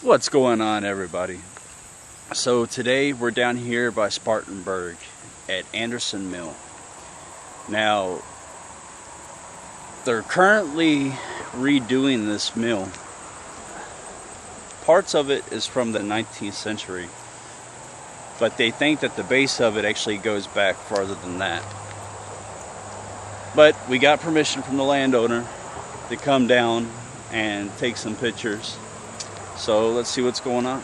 What's going on, everybody? So today we're down here by Spartanburg at Anderson Mill. Now they're currently redoing this mill. Parts of it is from the 19th century, but they think that the base of it actually goes back farther than that. But we got permission from the landowner to come down and take some pictures. So let's see what's going on.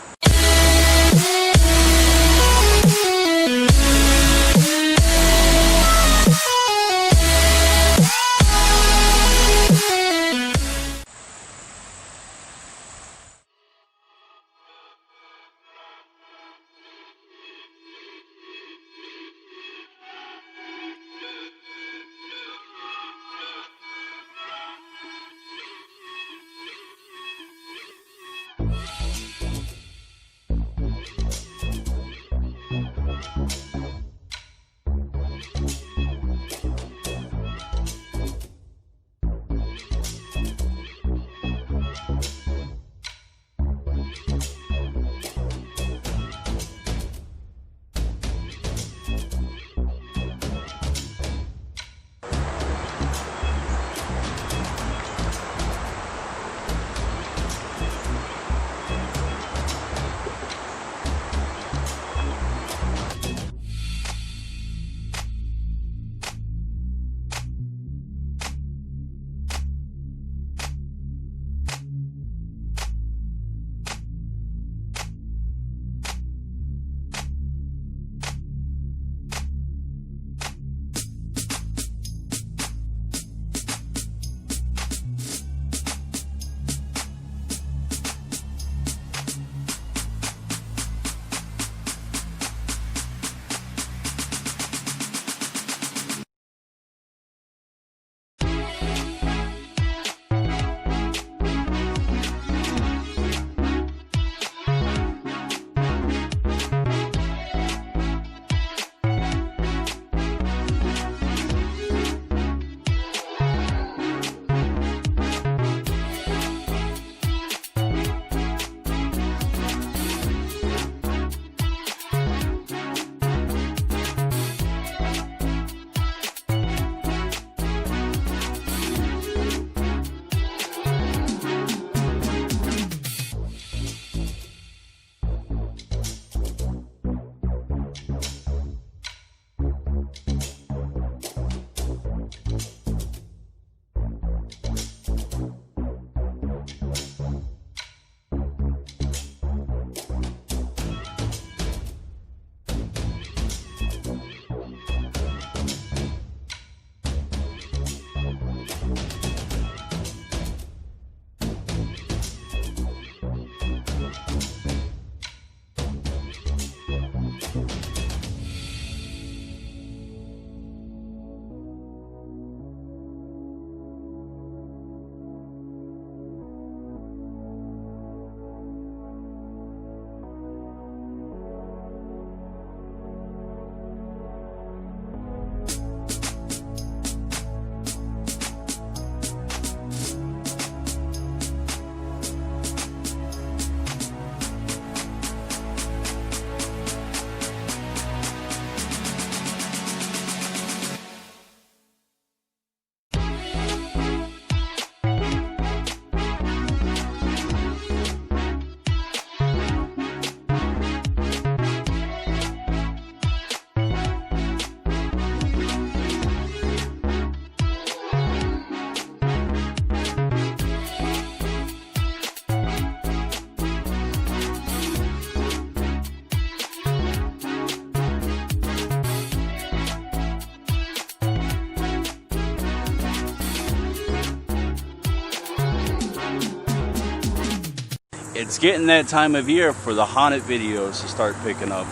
It's getting that time of year for the haunted videos to start picking up.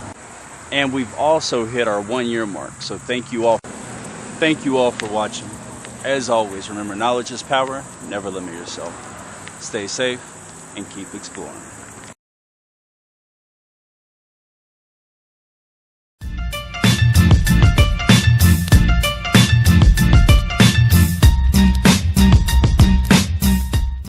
And we've also hit our 1-year mark. So thank you all for watching. As always, remember, knowledge is power. Never limit yourself. Stay safe and keep exploring.